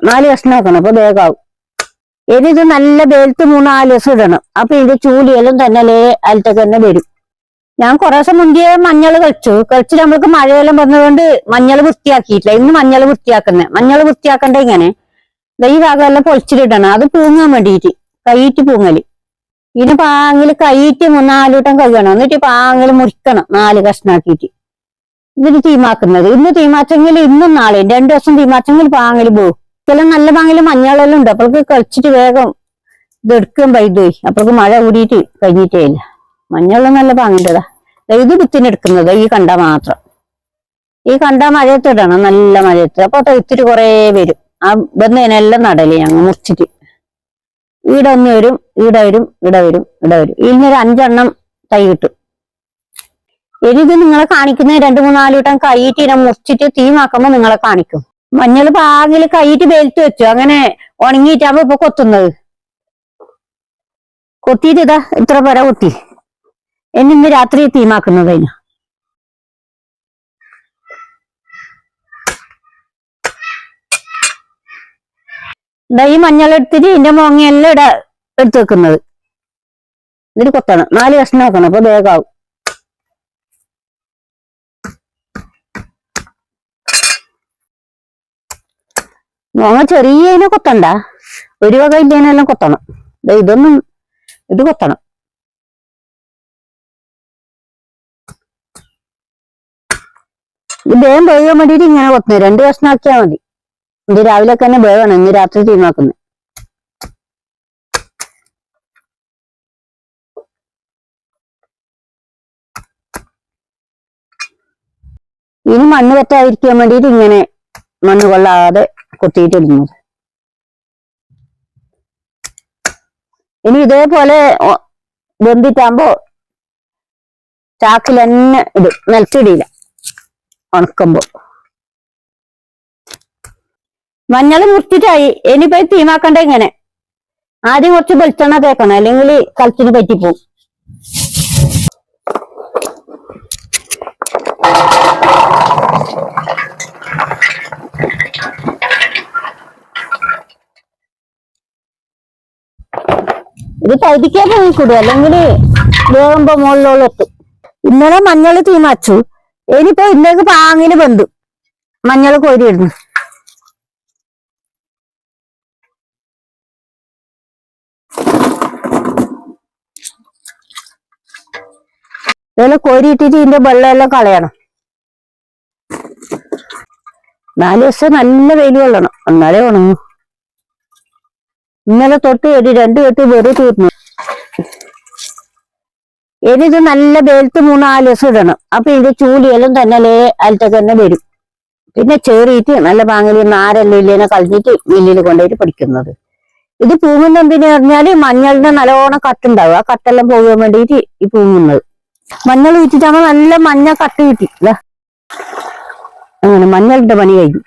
4 കഷ്ണമാക്കണം, അപ്പൊ വേഗാവും. ഇനി ഇത് നല്ല വെയിലത്ത് 3-4 ദിവസം ഇടണം. അപ്പൊ ഇത് ചൂലിയെല്ലാം തന്നെ അതിലത്തേക്ക് തന്നെ വരും. ഞാൻ കുറെ ദിവസം മുന്നേ മഞ്ഞൾ കളിച്ച് നമ്മൾക്ക് മഴയെല്ലാം വന്നതുകൊണ്ട് മഞ്ഞൾ വൃത്തിയാക്കിയിട്ടില്ല. ഇന്ന് മഞ്ഞൾ വൃത്തിയാക്കുന്നേ. മഞ്ഞൾ വൃത്തിയാക്കണ്ടേ ഇങ്ങനെ ഈ ഭാഗമെല്ലാം പൊളിച്ചിട്ടിടണം. അത് പൂങ്ങാൻ വേണ്ടിയിട്ട് കൈയിട്ട് പൂങ്ങല്. ഇതിന് പാങ്ങില് കൈയിട്ട് 3-4 വട്ടം കഴുകണം. എന്നിട്ട് പാങ്ങില് മുറിക്കണം 4 കഷ്ണാക്കിയിട്ട്. ഇതിന് തീമാക്കുന്നത്. ഇന്ന് തീമാച്ചെങ്കിൽ ഇന്നും നാളെയും 2 ദിവസം തീമാച്ചെങ്കിൽ പാങ്ങില് പോകും. ഇതെല്ലാം നല്ല പാങ്ങില് മഞ്ഞളെല്ലാം ഉണ്ട്. അപ്പോഴേക്ക് കളിച്ചിട്ട് വേഗം ഇത് എടുക്കാൻ പോയി. അപ്പോഴേക്ക് മഴ കൂടിയിട്ട് കഴിഞ്ഞിട്ടേ ഇല്ല. മഞ്ഞളെല്ലാം നല്ല പാങ്ങിൻ്റെതാ. ഇത് കുത്തിനെടുക്കുന്നത് ഈ കണ്ട മാത്രം. ഈ കണ്ട മഴയത്ത് ഇടണം, നല്ല മഴയത്ത്. അപ്പൊ ഇത്തിരി കുറേ വരും. ആ ബന്ധനെല്ലാം നടല് ഞങ്ങൾ മുറിച്ചിട്ട് ഈടെ ഒന്ന് വരും, ഈടെ വരും, ഇവിടെ വരും, ഇവിടെ വരും. ഇതിനൊരു 5 എണ്ണം തൈ കിട്ടും. ഇനി ഇത് നിങ്ങളെ കാണിക്കുന്ന 2-3-4 വട്ടം കൈയിട്ട് ഇനം മുറിച്ചിട്ട് തീമാക്കുമ്പോ നിങ്ങളെ കാണിക്കും. മഞ്ഞൾ പാകില് കൈയിട്ട് വെയിലത്ത് വെച്ചു. അങ്ങനെ ഉണങ്ങിയിട്ടാകുമ്പോ ഇപ്പൊ കൊത്തുന്നത്. കൊത്തിയിട്ട് ഇതാ ഇത്ര പേരെ കൊത്തി. ഇന്ന് രാത്രി തീമാക്കുന്നത് അതിന്. ഈ മഞ്ഞൾ എടുത്തിട്ട് ഇതിന്റെ മോങ്ങയെല്ലാം എടുത്ത് വെക്കുന്നത്. ഇതിന് കൊത്തണം, 4 കഷ്ണം വെക്കണം, അപ്പൊ വേഗാവും. മോങ്ങ ചെറിയതിനെ കൊത്തണ്ട, ഒരു വക ഇല്ലേനെല്ലാം കൊത്തണം. ഇതൊന്നും ഇത് കൊത്തണം. ഇത് വേഗം വേകാൻ വേണ്ടിയിട്ട് ഇങ്ങനെ കൊത്തുന്നത്. 2 കഷ്ണം ആക്കിയാൽ മതി. ഇത് രാവിലെ തന്നെ വേഗണം, ഇന്ന് രാത്രി തീമാക്കുന്നത്. ഇനി മണ്ണ് പറ്റാതിരിക്കാൻ വേണ്ടിയിട്ട് ഇങ്ങനെ മണ്ണ് കൊള്ളാതെ കൊത്തിയിട്ടിടുന്നത്. ഇനി ഇതേപോലെ വെന്തിട്ടാകുമ്പോ ചാക്കിൽ തന്നെ ഇടും, നിലത്തിടിയില്ല. ഉണക്കുമ്പോ മഞ്ഞൾ മുറിച്ചിട്ടായി. ഇനിയിപ്പോ തീമാക്കണ്ട ഇങ്ങനെ ആദ്യം കുറച്ച് വെളിച്ചെണ്ണ തേക്കണം, അല്ലെങ്കിൽ കളിച്ചിന് പറ്റിപ്പോവും. ഇത് പകുതിക്കേ പോയിക്കൂടും, അല്ലെങ്കിൽ വേകുമ്പോ മുകളിലോളം എത്തും. ഇന്നലെ മഞ്ഞൾ തീമാച്ചു. ഇനിയിപ്പോ ഇന്നേക്ക് പാങ്ങിന് ബന്ധു മഞ്ഞൾ കോരിയിടുന്നു. ഇതെല്ലാം കോരിയിട്ടിട്ട് ഇതിന്റെ വെള്ളമെല്ലാം കളയണം. 4 ദിവസം നല്ല വെയിൽ കൊള്ളണം, എന്നാലേ ഉണങ്ങും. ഇന്നലെ തൊട്ട് 2 കെട്ട് വെറു തീർന്നു. ഇനിയിത് നല്ല വെയിലത്ത് 3-4 ദിവസം ഇടണം. അപ്പൊ ഇതിന്റെ ചൂലിയെല്ലാം തന്നെ അതിലത്തേക്ക് തന്നെ വരും. പിന്നെ ചേറിയിട്ട് നല്ല പാങ്ങിൽ നാരെല്ലാം ഇല്ലേനെ കളഞ്ഞിട്ട് മില്ലിൽ കൊണ്ടുപോയിട്ട് പൊടിക്കുന്നത്. ഇത് പൂങ്ങുന്ന എന്തിനു പറഞ്ഞാല് മഞ്ഞളിന്റെ നല്ലോണം കട്ടുണ്ടാവും. ആ കട്ടെല്ലാം പോകാൻ വേണ്ടിയിട്ട് ഈ പൂങ്ങുന്നത്. മഞ്ഞൾ വിറ്റിട്ടാകുമ്പോ നല്ല മഞ്ഞ കട്ട് കിട്ടി. അങ്ങനെ മഞ്ഞളിന്റെ പണി കഴിഞ്ഞു.